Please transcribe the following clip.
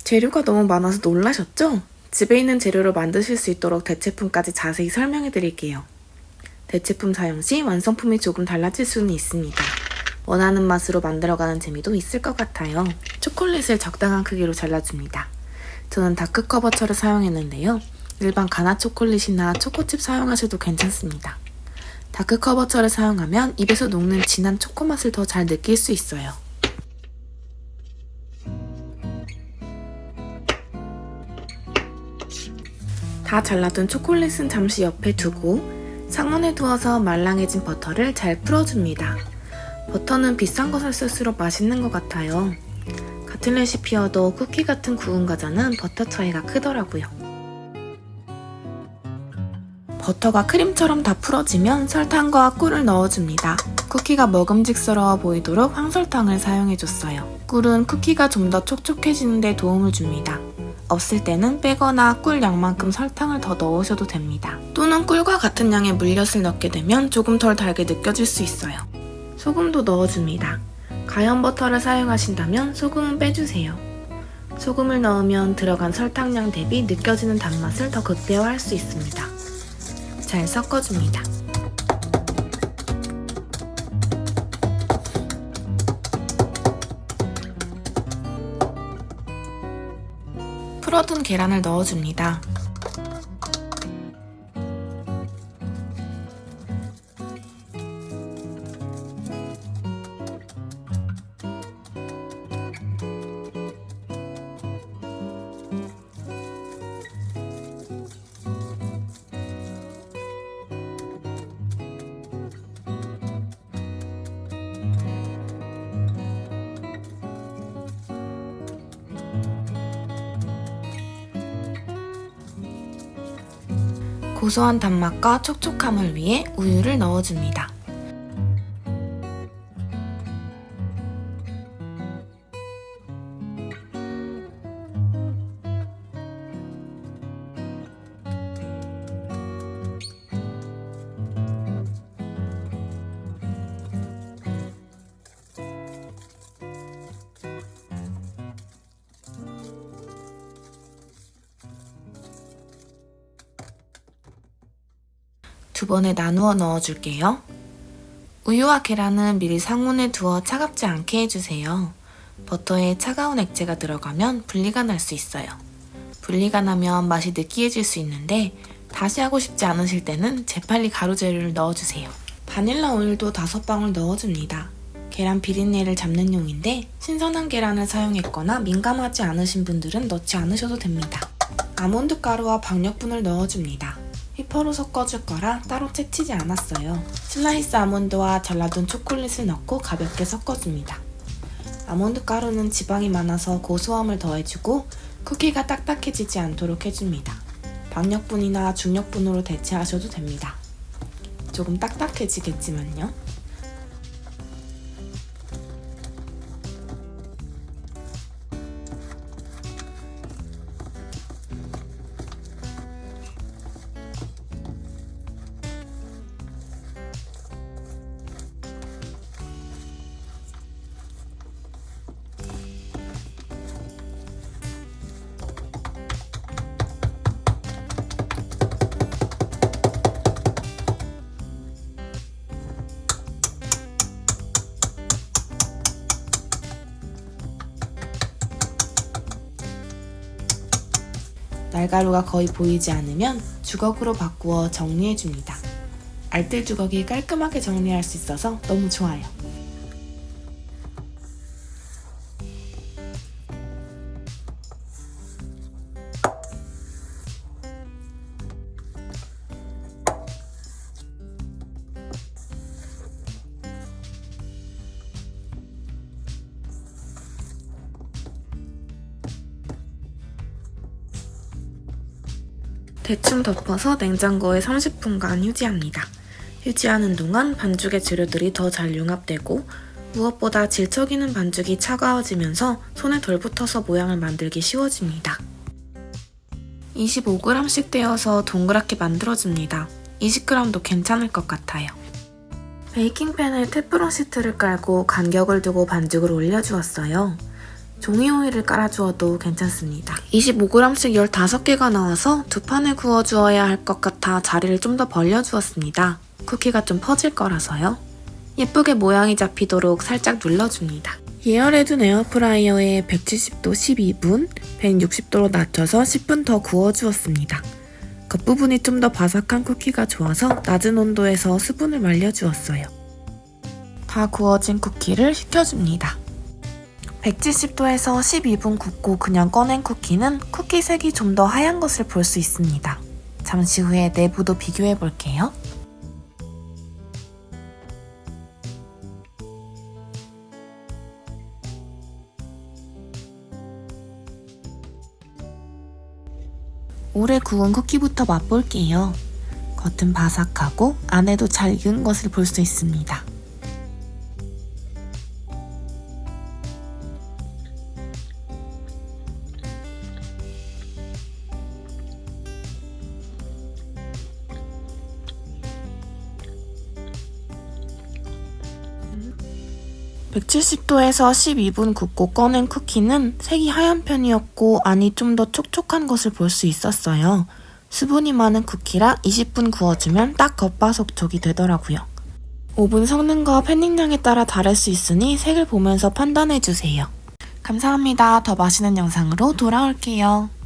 재료가 너무 많아서 놀라셨죠? 집에 있는 재료로 만드실 수 있도록 대체품까지 자세히 설명해 드릴게요. 대체품 사용 시 완성품이 조금 달라질 수는 있습니다. 원하는 맛으로 만들어가는 재미도 있을 것 같아요. 초콜릿을 적당한 크기로 잘라줍니다. 저는 다크 커버처를 사용했는데요. 일반 가나 초콜릿이나 초코칩 사용하셔도 괜찮습니다. 다크 커버처를 사용하면 입에서 녹는 진한 초코 맛을 더 잘 느낄 수 있어요. 다 잘라둔 초콜릿은 잠시 옆에 두고 상온에 두어서 말랑해진 버터를 잘 풀어줍니다. 버터는 비싼 것을 쓸수록 맛있는 것 같아요. 같은 레시피여도 쿠키 같은 구운 과자는 버터 차이가 크더라고요. 버터가 크림처럼 다 풀어지면 설탕과 꿀을 넣어줍니다. 쿠키가 먹음직스러워 보이도록 황설탕을 사용해줬어요. 꿀은 쿠키가 좀 더 촉촉해지는 데 도움을 줍니다. 없을 때는 빼거나 꿀 양만큼 설탕을 더 넣으셔도 됩니다. 또는 꿀과 같은 양의 물엿을 넣게 되면 조금 덜 달게 느껴질 수 있어요. 소금도 넣어줍니다. 가염 버터를 사용하신다면 소금은 빼주세요. 소금을 넣으면 들어간 설탕량 대비 느껴지는 단맛을 더 극대화할 수 있습니다. 잘 섞어줍니다. 풀어둔 계란을 넣어줍니다. 고소한 단맛과 촉촉함을 위해 우유를 넣어줍니다. 두 번에 나누어 넣어줄게요. 우유와 계란은 미리 상온에 두어 차갑지 않게 해주세요. 버터에 차가운 액체가 들어가면 분리가 날 수 있어요. 분리가 나면 맛이 느끼해질 수 있는데 다시 하고 싶지 않으실 때는 재빨리 가루 재료를 넣어주세요. 바닐라 오일도 5방울 넣어줍니다. 계란 비린내를 잡는 용인데 신선한 계란을 사용했거나 민감하지 않으신 분들은 넣지 않으셔도 됩니다. 아몬드 가루와 박력분을 넣어줍니다. 휘퍼로 섞어줄 거라 따로 채치지 않았어요. 슬라이스 아몬드와 잘라둔 초콜릿을 넣고 가볍게 섞어줍니다. 아몬드 가루는 지방이 많아서 고소함을 더해주고 쿠키가 딱딱해지지 않도록 해줍니다. 박력분이나 중력분으로 대체하셔도 됩니다. 조금 딱딱해지겠지만요. 날가루가 거의 보이지 않으면 주걱으로 바꾸어 정리해줍니다. 알뜰 주걱이 깔끔하게 정리할 수 있어서 너무 좋아요. 대충 덮어서 냉장고에 30분간 휴지합니다. 휴지하는 동안 반죽의 재료들이 더 잘 융합되고 무엇보다 질척이는 반죽이 차가워지면서 손에 덜 붙어서 모양을 만들기 쉬워집니다. 25g씩 떼어서 동그랗게 만들어줍니다. 20g도 괜찮을 것 같아요. 베이킹팬에 테프론 시트를 깔고 간격을 두고 반죽을 올려주었어요. 종이 호일을 깔아주어도 괜찮습니다. 25g씩 15개가 나와서 두 판을 구워주어야 할 것 같아 자리를 좀 더 벌려주었습니다. 쿠키가 좀 퍼질 거라서요. 예쁘게 모양이 잡히도록 살짝 눌러줍니다. 예열해둔 에어프라이어에 170도 12분, 160도로 낮춰서 10분 더 구워주었습니다. 겉부분이 좀 더 바삭한 쿠키가 좋아서 낮은 온도에서 수분을 말려주었어요. 다 구워진 쿠키를 식혀줍니다. 170도에서 12분 굽고 그냥 꺼낸 쿠키는 쿠키 색이 좀 더 하얀 것을 볼 수 있습니다. 잠시 후에 내부도 비교해 볼게요. 오래 구운 쿠키부터 맛볼게요. 겉은 바삭하고 안에도 잘 익은 것을 볼 수 있습니다. (170도에서) 12분 굽고 꺼낸 쿠키는 색이 하얀 편이었고 안이 좀 더 촉촉한 것을 볼 수 있었어요. 수분이 많은 쿠키라 20분 구워주면 딱 겉바속촉이 되더라고요. 오븐 성능 과 팬닝량에 따라 다를 수 있으니 색을 보면서 판단해주세요. 감사합니다. 더 맛있는 영상으로 돌아올게요.